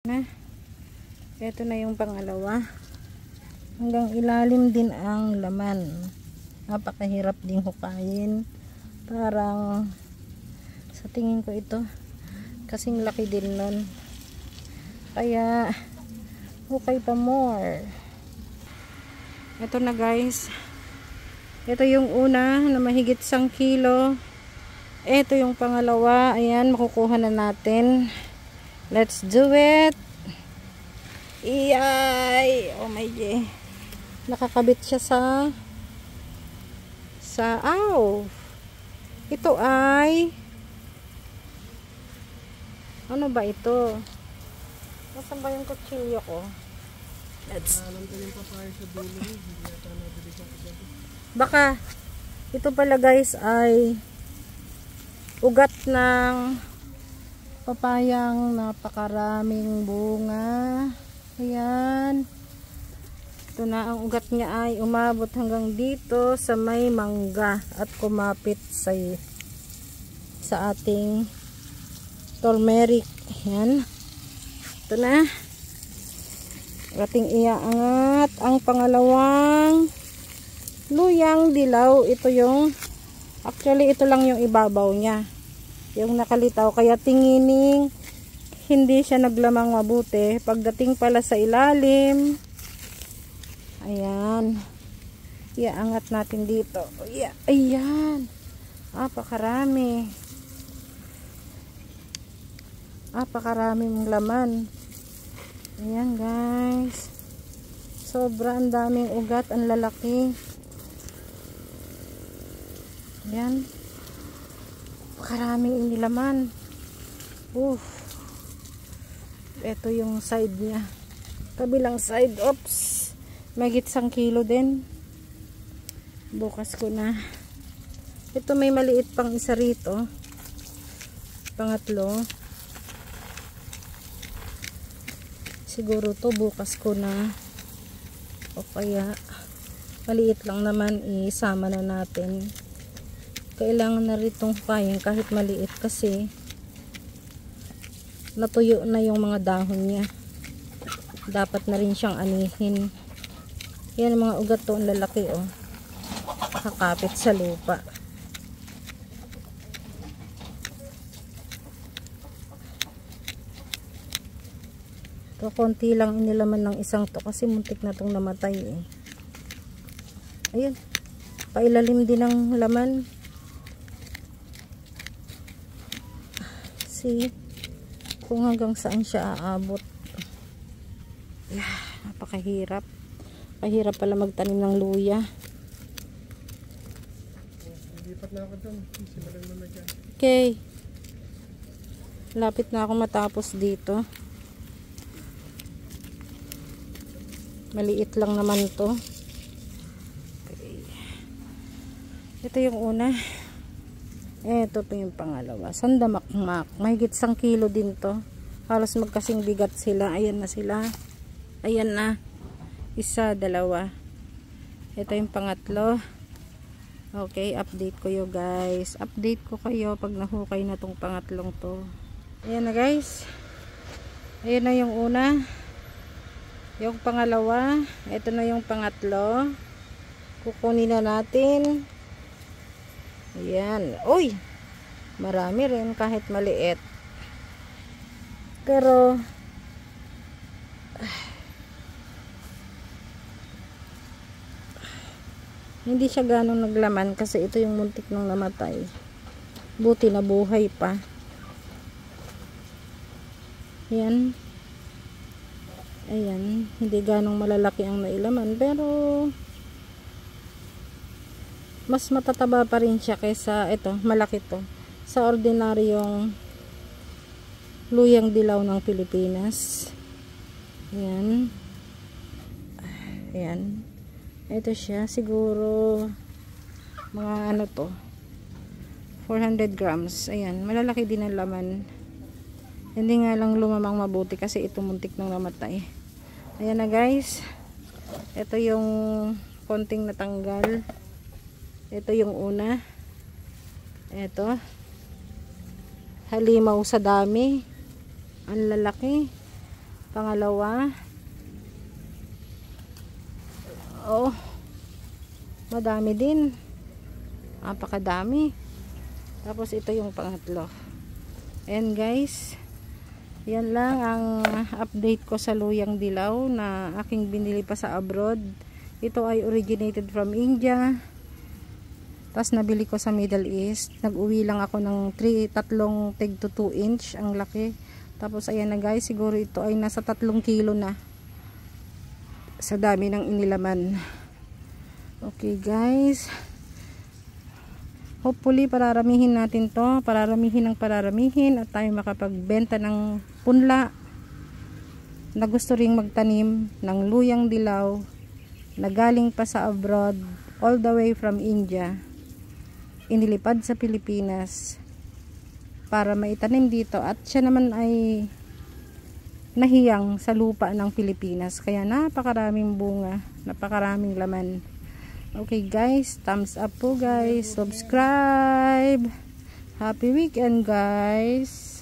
Na, ito na yung pangalawa. Hanggang ilalim din ang laman. Napakahirap ding hukayin. Parang sa tingin ko ito kasing laki din nun. Kaya hukay pa more. Ito na guys. Ito yung una na mahigit 1 kilo. Ito yung pangalawa. Ayan, makukuha na natin. Let's do it. Iyay! Oh my God. Nakakabit siya sa ito ay ano ba ito? Nasaan ba yung kutsilyo ko? Baka ito pala guys ay ugat ng papayang napakaraming bunga. Ayan. Ito na ang ugat niya ay umabot hanggang dito sa may mangga at kumapit sa ating turmeric. Ayan. Ito na. Ating iaangat ang pangalawang luyang dilaw. Ito yung actually ito lang yung ibabaw niya. Yung nakalitaw. Kaya tingining hindi siya naglamang mabuti. Pagdating pala sa ilalim, ayan, iaangat natin dito. Ayan, napakaraming laman. Ayan guys, sobrang daming ugat, ang lalaki. Ayan, napakaraming inilaman. Ito yung side niya, kabilang side. Oops, mahigit 1 kilo din. Bukas ko na. Ito may maliit pang isa rito, pangatlo. Siguro to bukas ko na, o kaya maliit lang naman, isama na natin. Kailangan na ritong hukayin kahit maliit kasi natuyo na yung mga dahon niya. Dapat na rin siyang anihin. Yan ang mga ugat to, ang lalaki oh. Kakapit sa lupa. Ito konti lang inilaman ng isang to kasi muntik na tong namatay eh. Ayun, pailalim din ng laman. See kung hanggang saan siya aabot. Napakahirap. Pahirap pala magtanim ng luya. Okay. Lapit na ako matapos dito. Maliit lang naman to. Okay. Ito yung una. Ito po yung pangalawa. Sandamakmak. Mahigit 1 kilo din to. Halos magkasing bigat sila. Ayan na sila. Ayan na. Isa, dalawa. Ito yung pangatlo. Okay, update ko yo guys. Update ko kayo pag nahukay na tong pangatlong to. Ayan na guys. Ayan na yung una. Yung pangalawa. Ito na yung pangatlo. Kukunin na natin. Ayan. Uy! Marami rin kahit maliit. Pero hindi siya ganong naglaman kasi ito yung muntik nung namatay. Buti na buhay pa. Yan. Ayan. Hindi ganong malalaki ang nailaman pero mas matataba pa rin siya kaysa ito, malaki to. Sa ordinaryong luyang dilaw ng Pilipinas. Ayan. Ayan. Ito siya, siguro mga ano to, 400 grams. Ayan, malalaki din ang laman. Hindi nga lang lumamang mabuti kasi ito muntik nang namatay. Ayan na guys. Ito yung konting natanggal. Ito yung una. Ito. Halimaw sa dami. Ang lalaki. Pangalawa, oh, madami din. Napakadami. Tapos ito yung pangatlo. Ayan guys. Yan lang ang update ko sa luyang dilaw na aking binili pa sa abroad. Ito ay originated from India. Tapos nabili ko sa Middle East. Nag-uwi lang ako ng tatlong tig to 2 inch. Ang laki. Tapos ayan na guys. Siguro ito ay nasa 3 kilo na. Sa dami ng inilaman. Okay guys. Hopefully pararamihin natin to. Pararamihin ng pararamihin. At tayo makapagbenta ng punla. Na gusto ring magtanim ng luyang dilaw. Na galing pa sa abroad. All the way from India. Inilipad sa Pilipinas para maitanim dito, at siya naman ay nahiyang sa lupa ng Pilipinas, kaya napakaraming bunga, napakaraming laman. Okay guys, thumbs up po guys, subscribe, happy weekend guys.